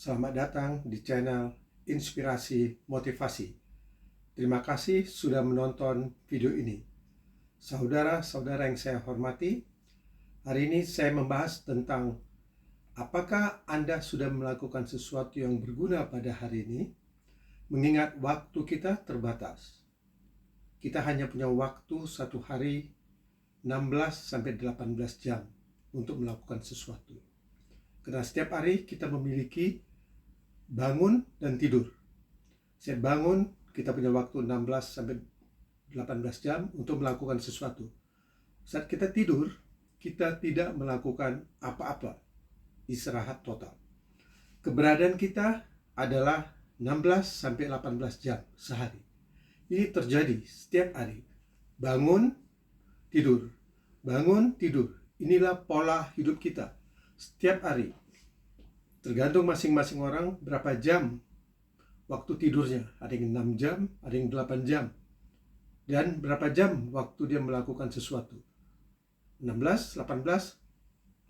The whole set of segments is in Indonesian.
Selamat datang di channel Inspirasi Motivasi. Terima kasih sudah menonton video ini. Saudara-saudara yang saya hormati, hari ini saya membahas tentang apakah Anda sudah melakukan sesuatu yang berguna pada hari ini, mengingat waktu kita terbatas. Kita hanya punya waktu satu hari 16-18 jam untuk melakukan sesuatu. Karena setiap hari kita memiliki bangun dan tidur. Saat bangun, kita punya waktu 16-18 jam untuk melakukan sesuatu. Saat kita tidur, kita tidak melakukan apa-apa. Istirahat total. Keberadaan kita adalah 16-18 jam sehari. Ini terjadi setiap hari. Bangun, tidur. Bangun, tidur. Inilah pola hidup kita setiap hari. Tergantung masing-masing orang berapa jam waktu tidurnya. Ada yang 6 jam, ada yang 8 jam. Dan berapa jam waktu dia melakukan sesuatu. 16, 18,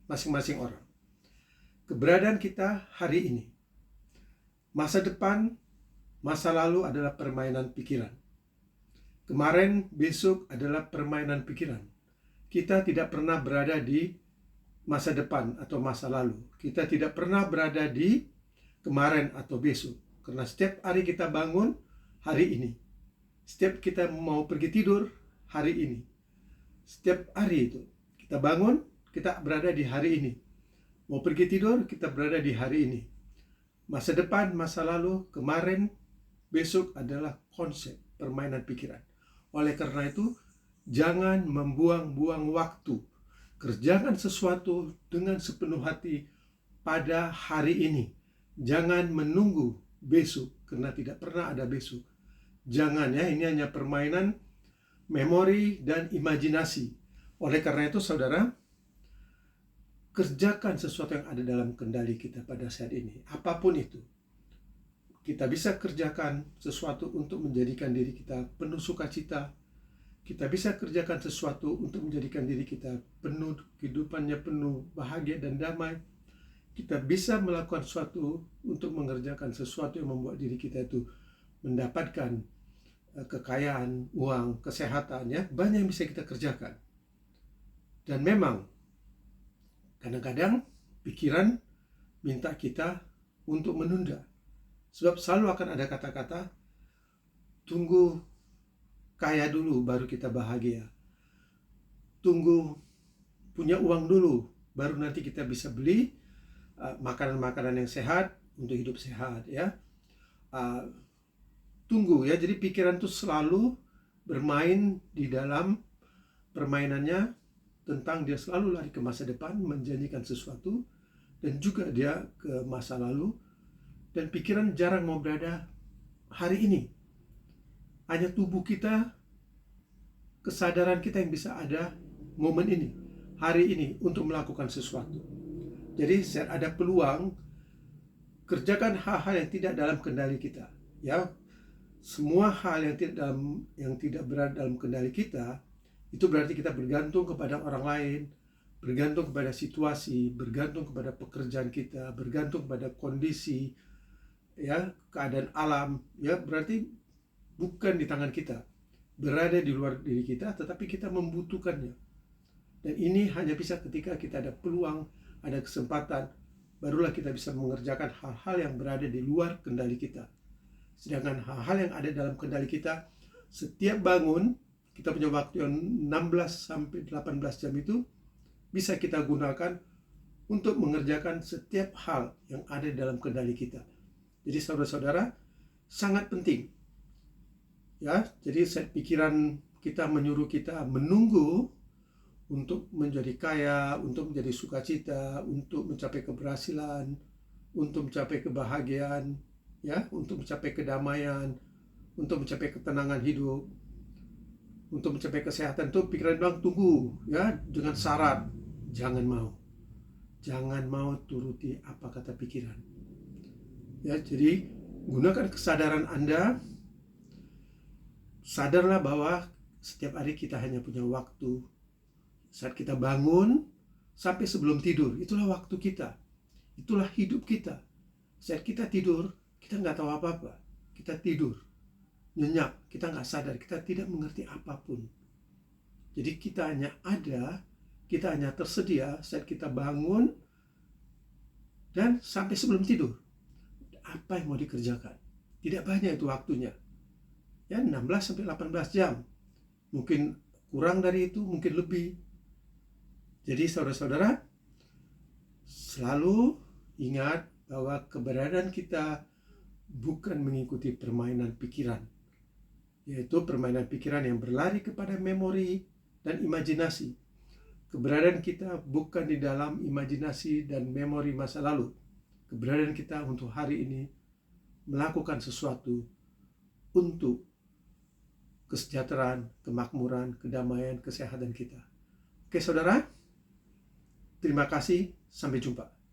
masing-masing orang. Keberadaan kita hari ini. Masa depan, masa lalu adalah permainan pikiran. Kemarin, besok adalah permainan pikiran. Kita tidak pernah berada di masa depan atau masa lalu. Kita tidak pernah berada di kemarin atau besok. Karena setiap hari kita bangun, hari ini. Setiap kita mau pergi tidur, hari ini. Setiap hari itu. Kita bangun, kita berada di hari ini. Mau pergi tidur, kita berada di hari ini. Masa depan, masa lalu, kemarin, besok adalah konsep permainan pikiran. Oleh karena itu, jangan membuang-buang waktu. Kerjakan sesuatu dengan sepenuh hati pada hari ini. Jangan menunggu besok, karena tidak pernah ada besok. Jangan ya, ini hanya permainan memori dan imajinasi. Oleh karena itu saudara, kerjakan sesuatu yang ada dalam kendali kita pada saat ini. Apapun itu. Kita bisa kerjakan sesuatu untuk menjadikan diri kita penuh sukacita. Kita bisa kerjakan sesuatu untuk menjadikan diri kita penuh, kehidupannya penuh bahagia dan damai. Kita bisa melakukan sesuatu untuk mengerjakan sesuatu yang membuat diri kita itu mendapatkan kekayaan, uang, kesehatan, ya. Banyak yang bisa kita kerjakan. Dan memang kadang-kadang pikiran minta kita untuk menunda. Sebab selalu akan ada kata-kata, tunggu kaya dulu baru kita bahagia. Tunggu punya uang dulu baru nanti kita bisa beli makanan-makanan yang sehat untuk hidup sehat, ya. Tunggu ya. Jadi pikiran itu selalu bermain di dalam permainannya tentang dia selalu lari ke masa depan menjanjikan sesuatu, dan juga dia ke masa lalu, dan pikiran jarang mau berada hari ini. Hanya tubuh kita, kesadaran kita yang bisa ada momen ini, hari ini, untuk melakukan sesuatu. Jadi saat ada peluang, kerjakan hal-hal yang tidak dalam kendali kita. Ya, semua hal yang tidak berada dalam kendali kita, itu berarti kita bergantung kepada orang lain, bergantung kepada situasi, bergantung kepada pekerjaan kita, bergantung kepada kondisi, ya, keadaan alam. Ya, berarti bukan di tangan kita, berada di luar diri kita, tetapi kita membutuhkannya. Dan ini hanya bisa ketika kita ada peluang, ada kesempatan, barulah kita bisa mengerjakan hal-hal yang berada di luar kendali kita. Sedangkan hal-hal yang ada dalam kendali kita, setiap bangun, kita punya waktu yang 16-18 jam itu, bisa kita gunakan untuk mengerjakan setiap hal yang ada dalam kendali kita. Jadi saudara-saudara, sangat penting. Ya, jadi set pikiran kita menyuruh kita menunggu untuk menjadi kaya, untuk menjadi sukacita, untuk mencapai keberhasilan, untuk mencapai kebahagiaan, ya, untuk mencapai kedamaian, untuk mencapai ketenangan hidup, untuk mencapai kesehatan. Itu pikiran bilang tunggu, ya, dengan syarat jangan mau turuti apa kata pikiran. Ya, jadi gunakan kesadaran Anda. Sadarlah bahwa setiap hari kita hanya punya waktu. Saat kita bangun sampai sebelum tidur, itulah waktu kita. Itulah hidup kita. Saat kita tidur, kita nggak tahu apa-apa. Kita tidur, nyenyak, kita nggak sadar, kita tidak mengerti apapun. Jadi kita hanya ada, kita hanya tersedia saat kita bangun dan sampai sebelum tidur. Apa yang mau dikerjakan? Tidak banyak itu waktunya. Ya, 16 sampai 18 jam. Mungkin kurang dari itu, mungkin lebih. Jadi saudara-saudara, selalu ingat bahwa keberadaan kita bukan mengikuti permainan pikiran, yaitu permainan pikiran yang berlari kepada memori dan imajinasi. Keberadaan kita bukan di dalam imajinasi dan memori masa lalu. Keberadaan kita untuk hari ini melakukan sesuatu untuk kesejahteraan, kemakmuran, kedamaian, kesehatan kita. Oke saudara, terima kasih, sampai jumpa.